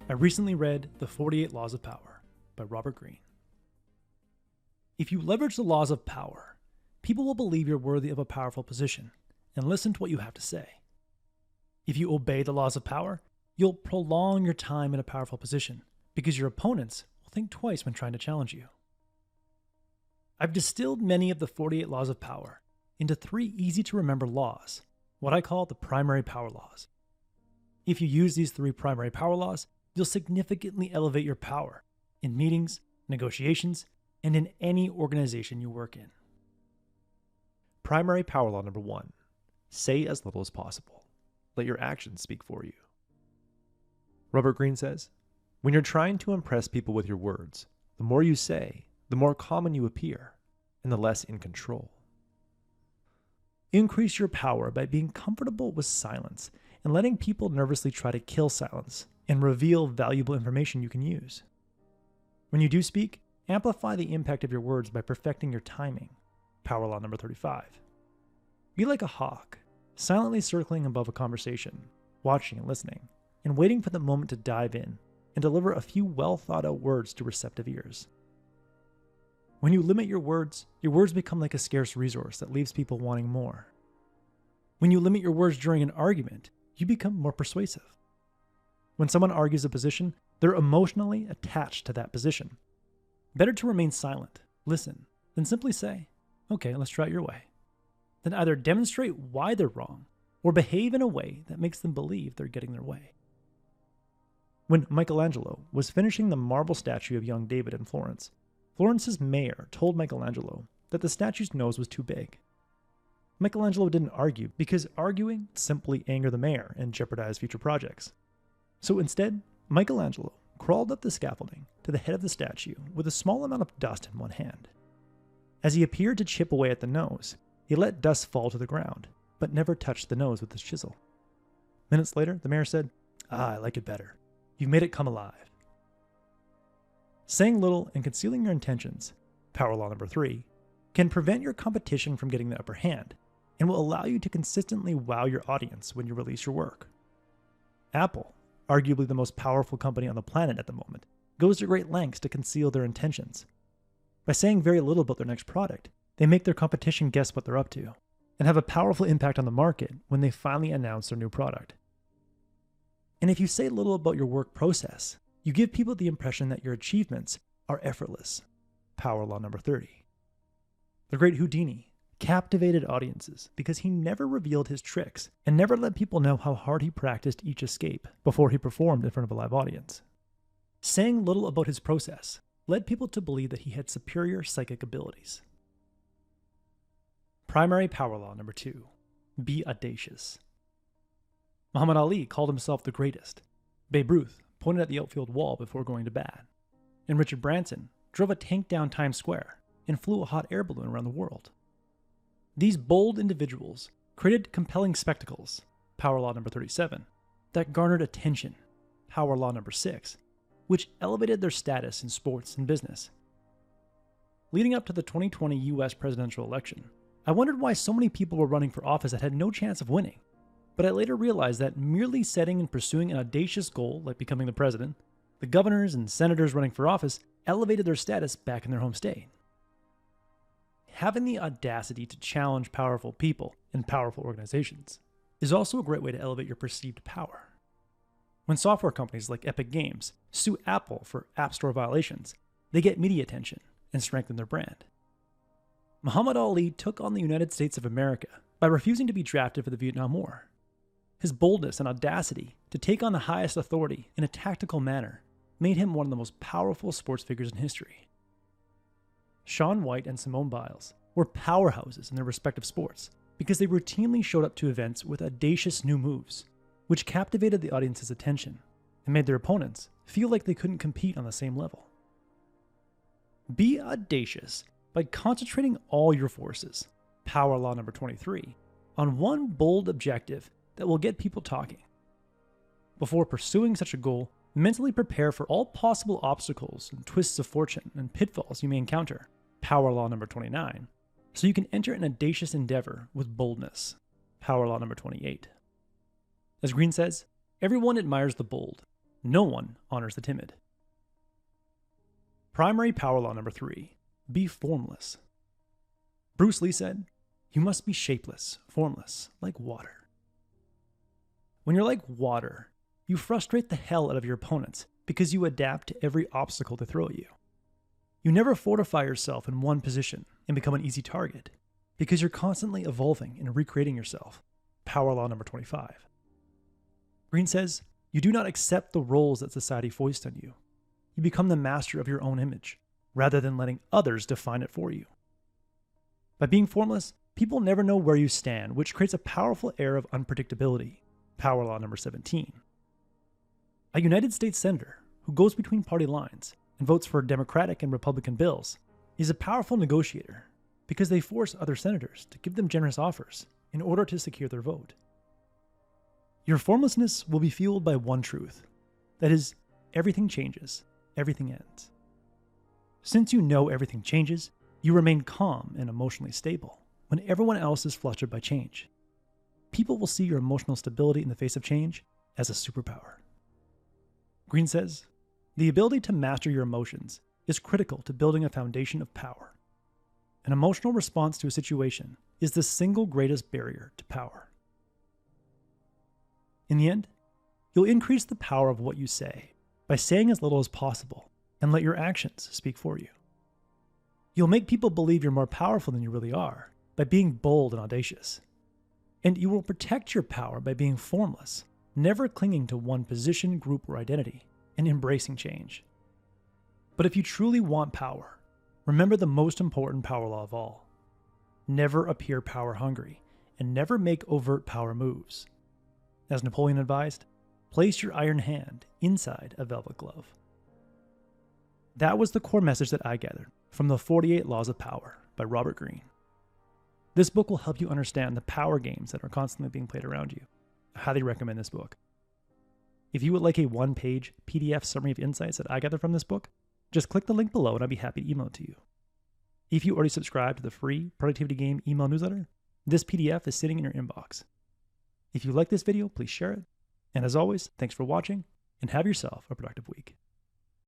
I recently read The 48 Laws of Power by Robert Greene. If you leverage the laws of power, people will believe you're worthy of a powerful position and listen to what you have to say. If you obey the laws of power, you'll prolong your time in a powerful position because your opponents will think twice when trying to challenge you. I've distilled many of the 48 laws of power into 3 easy-to-remember laws, what I call the primary power laws. If you use these 3 primary power laws, you'll significantly elevate your power in meetings, negotiations, and in any organization you work in. Primary power law number 1. Say as little as possible. Let your actions speak for you. Robert Greene says, when you're trying to impress people with your words, the more you say, the more common you appear, and the less in control. Increase your power by being comfortable with silence and letting people nervously try to kill silence and reveal valuable information you can use. When you do speak, amplify the impact of your words by perfecting your timing. Power law number 35. Be like a hawk, silently circling above a conversation, watching and listening, and waiting for the moment to dive in and deliver a few well-thought-out words to receptive ears. When you limit your words become like a scarce resource that leaves people wanting more. When you limit your words during an argument, you become more persuasive. When someone argues a position, they're emotionally attached to that position. Better to remain silent, listen, than simply say, okay, let's try it your way. Then either demonstrate why they're wrong or behave in a way that makes them believe they're getting their way. When Michelangelo was finishing the marble statue of young David in Florence, Florence's mayor told Michelangelo that the statue's nose was too big. Michelangelo didn't argue because arguing would simply anger the mayor and jeopardize future projects. So instead, Michelangelo crawled up the scaffolding to the head of the statue with a small amount of dust in one hand. As he appeared to chip away at the nose, he let dust fall to the ground, but never touched the nose with his chisel. Minutes later, the mayor said, I like it better. You've made it come alive. Saying little and concealing your intentions, power law number 3, can prevent your competition from getting the upper hand and will allow you to consistently wow your audience when you release your work. Apple, arguably the most powerful company on the planet at the moment, goes to great lengths to conceal their intentions. By saying very little about their next product, they make their competition guess what they're up to, and have a powerful impact on the market when they finally announce their new product. And if you say little about your work process, you give people the impression that your achievements are effortless. Power law number 30. The great Houdini captivated audiences because he never revealed his tricks and never let people know how hard he practiced each escape before he performed in front of a live audience. Saying little about his process led people to believe that he had superior psychic abilities. Primary power law number 2. Be audacious. Muhammad Ali called himself the greatest. Babe Ruth pointed at the outfield wall before going to bat. And Richard Branson drove a tank down Times Square and flew a hot air balloon around the world. These bold individuals created compelling spectacles, power law number 37, that garnered attention, power law number 6, which elevated their status in sports and business. Leading up to the 2020 US presidential election, I wondered why so many people were running for office that had no chance of winning. But I later realized that merely setting and pursuing an audacious goal, like becoming the president, the governors and senators running for office elevated their status back in their home state. Having the audacity to challenge powerful people and powerful organizations is also a great way to elevate your perceived power. When software companies like Epic Games sue Apple for App Store violations, they get media attention and strengthen their brand. Muhammad Ali took on the United States of America by refusing to be drafted for the Vietnam War. His boldness and audacity to take on the highest authority in a tactical manner made him one of the most powerful sports figures in history. Shaun White and Simone Biles were powerhouses in their respective sports because they routinely showed up to events with audacious new moves, which captivated the audience's attention and made their opponents feel like they couldn't compete on the same level. Be audacious by concentrating all your forces, power law number 23, on one bold objective that will get people talking. Before pursuing such a goal, mentally prepare for all possible obstacles and twists of fortune and pitfalls you may encounter, power law number 29, so you can enter an audacious endeavor with boldness, power law number 28. As Greene says, everyone admires the bold, No one honors the timid. Primary power law number 3. Be formless. Bruce Lee said, "You must be shapeless, formless, like water." When you're like water, you frustrate the hell out of your opponents because you adapt to every obstacle they throw at you. You never fortify yourself in one position and become an easy target because you're constantly evolving and recreating yourself. Power law number 25. Greene says, "You do not accept the roles that society foists on you. You become the master of your own image, rather than letting others define it for you." By being formless, people never know where you stand, which creates a powerful air of unpredictability. Power law number 17. A United States senator who goes between party lines and votes for Democratic and Republican bills is a powerful negotiator because they force other senators to give them generous offers in order to secure their vote. Your formlessness will be fueled by one truth. That is, everything changes, everything ends. Since you know everything changes, you remain calm and emotionally stable when everyone else is flustered by change. People will see your emotional stability in the face of change as a superpower. Greene says, "The ability to master your emotions is critical to building a foundation of power. An emotional response to a situation is the single greatest barrier to power." In the end, you'll increase the power of what you say by saying as little as possible and let your actions speak for you. You'll make people believe you're more powerful than you really are by being bold and audacious. And you will protect your power by being formless, never clinging to one position, group, or identity, and embracing change. But if you truly want power, remember the most important power law of all. Never appear power hungry, and never make overt power moves. As Napoleon advised, place your iron hand inside a velvet glove. That was the core message that I gathered from the 48 Laws of Power by Robert Greene. This book will help you understand the power games that are constantly being played around you. I highly recommend this book. If you would like a one-page PDF summary of insights that I gathered from this book, just click the link below and I'll be happy to email it to you. If you already subscribe to the free Productivity Game email newsletter, this PDF is sitting in your inbox. If you like this video, please share it. And as always, thanks for watching and have yourself a productive week.